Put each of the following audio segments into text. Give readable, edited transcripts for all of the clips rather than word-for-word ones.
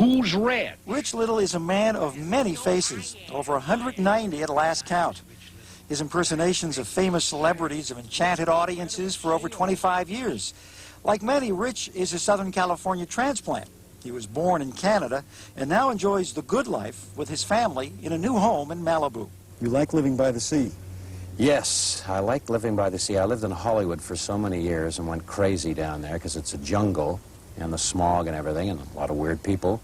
Who's red? Rich Little is a man of many faces, over 190 at last count. His impersonations of famous celebrities have enchanted audiences for over 25 years. Like many, Rich is a Southern California transplant. He was born in Canada and now enjoys the good life with his family in a new home in Malibu. You like living by the sea? Yes, I like living by the sea. I lived in Hollywood for so many years and went crazy down there because it's a jungle and the smog and everything and a lot of weird people.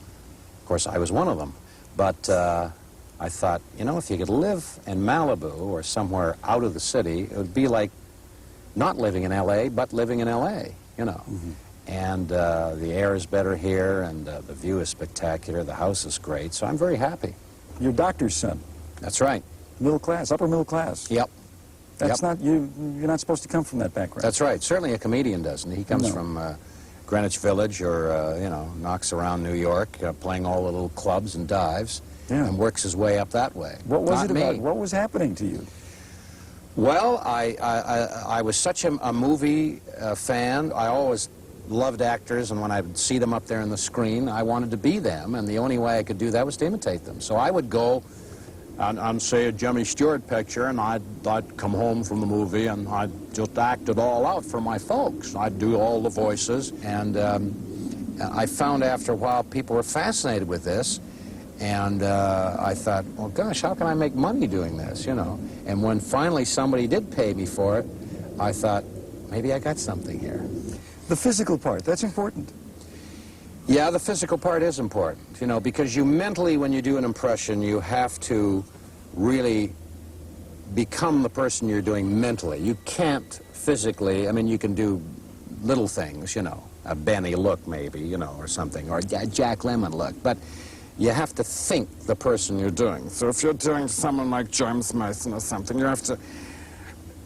Of course, I was one of them. But I thought, you know, if you could live in Malibu or somewhere out of the city, it would be like not living in L.A., but living in L.A., you know. Mm-hmm. And the air is better here, and the view is spectacular. The house is great, so I'm very happy. You're doctor's son. That's right. Middle class, upper middle class. Yep. That's not, you're not supposed to come from that background. That's right. Certainly a comedian doesn't. He comes from Greenwich Village or, you know, knocks around New York, playing all the little clubs and dives, and works his way up that way. What was it about? What was happening to you? Well, I was such a movie fan. I always loved actors, and when I would see them up there on the screen, I wanted to be them, and the only way I could do that was to imitate them. So I would go and say a Jimmy Stewart picture, and I'd come home from the movie, and I'd just act it all out for my folks. I'd do all the voices, and I found after a while people were fascinated with this, and I thought, well, gosh, how can I make money doing this, you know? And when finally somebody did pay me for it, I thought, maybe I got something here. The physical part, that's important. Yeah, the physical part is important, you know, because you mentally, when you do an impression, you have to really become the person you're doing mentally. You can't physically, I mean, you can do little things, you know, a Benny look maybe, you know, or something, or a Jack Lemmon look, but you have to think the person you're doing. So if you're doing someone like James Mason or something, you have to,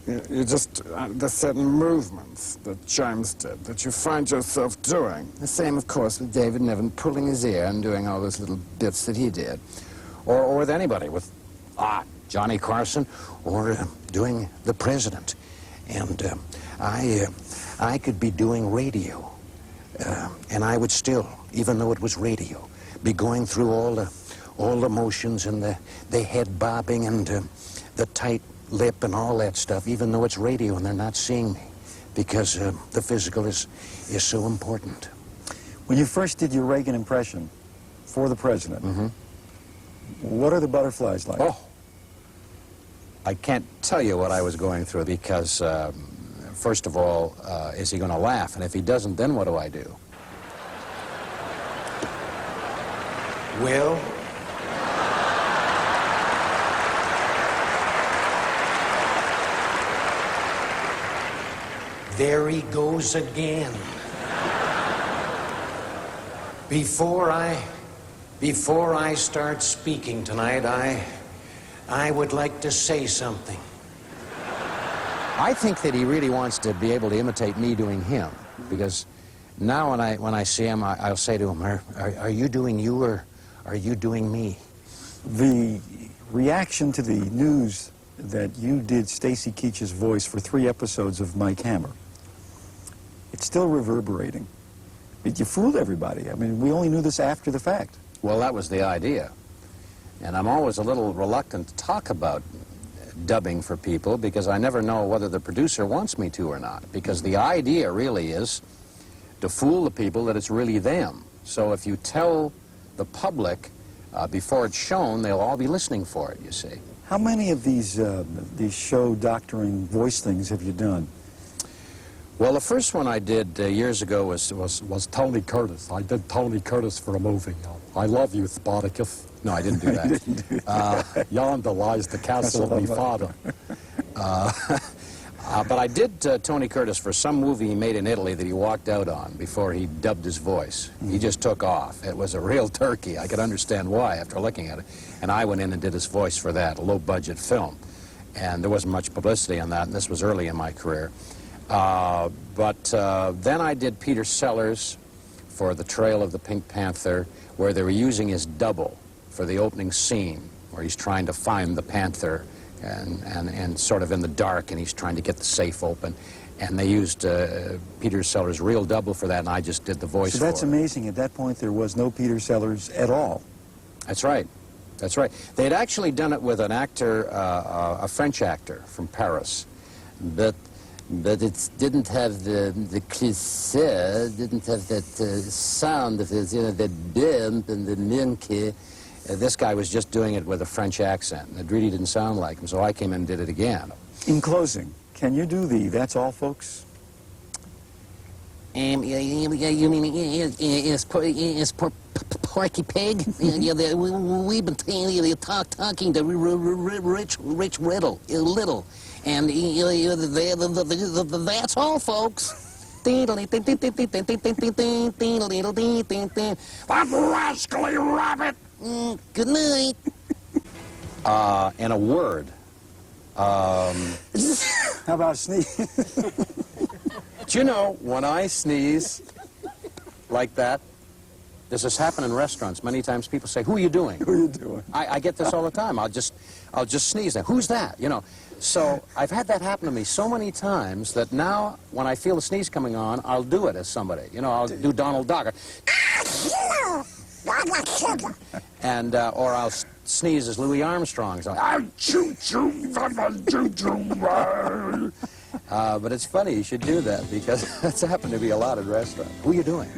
you just, there's certain movements that James did that you find yourself doing. The same, of course, with David Niven pulling his ear and doing all those little bits that he did. Or with anybody, with Johnny Carson, or doing the president. And I could be doing radio, and I would still, even though it was radio, be going through all the motions and the head bobbing and the tight lip and all that stuff, even though it's radio and they're not seeing me, because the physical is so important. When you first did your Reagan impression for the president, what are the butterflies like? Oh, I can't tell you what I was going through, because first of all, is he going to laugh? And if he doesn't, then what do I do? Well, there he goes again. Before I start speaking tonight, I would like to say something. I think that he really wants to be able to imitate me doing him, because now when I see him, I'll say to him, are you doing you or are you doing me? The reaction to the news that you did Stacy Keach's voice for 3 episodes of Mike Hammer, it's still reverberating. But you fooled everybody. I mean, we only knew this after the fact. Well, that was the idea. And I'm always a little reluctant to talk about dubbing for people, because I never know whether the producer wants me to or not. Because the idea really is to fool the people that it's really them. So if you tell the public before it's shown, they'll all be listening for it, you see. How many of these show doctoring voice things have you done? Well, the first one I did years ago was Tony Curtis. I did Tony Curtis for a movie. I Love You, Spartacus. No, I didn't do that. Didn't do that. Yonder lies the castle of me father. But I did Tony Curtis for some movie he made in Italy that he walked out on before he dubbed his voice. He just took off. It was a real turkey. I could understand why after looking at it. And I went in and did his voice for that, a low-budget film. And there wasn't much publicity on that, and this was early in my career. But then I did Peter Sellers for The Trail of the Pink Panther, where they were using his double for the opening scene, where he's trying to find the panther and sort of in the dark, and he's trying to get the safe open. And they used Peter Sellers' real double for that, and I just did the voice for it. So that's amazing. At that point, there was no Peter Sellers at all. That's right. That's right. They had actually done it with an actor, a French actor from Paris, but it didn't have the cliché, didn't have that sound of it, you know, the bimp and the minke. This guy was just doing it with a French accent. It really didn't sound like him, so I came in and did it again. In closing, can you do the "That's all, folks"? You mean is Porky Pig? We've been talking to Rich Little, and that's all, folks. That rascally rabbit! Good night. In a word, How about sneeze? do you know, when I sneeze like that, does this happen in restaurants? Many times people say, "Who are you doing?" What are you doing? I get this all the time. I'll just sneeze. Who's that? You know. So I've had that happen to me so many times that now when I feel the sneeze coming on, I'll do it as somebody. You know, I'll do Donald Duck. And or I'll sneeze as Louis Armstrong. So, but it's funny, you should do that because it's happened to be a lot at restaurants. Who are you doing?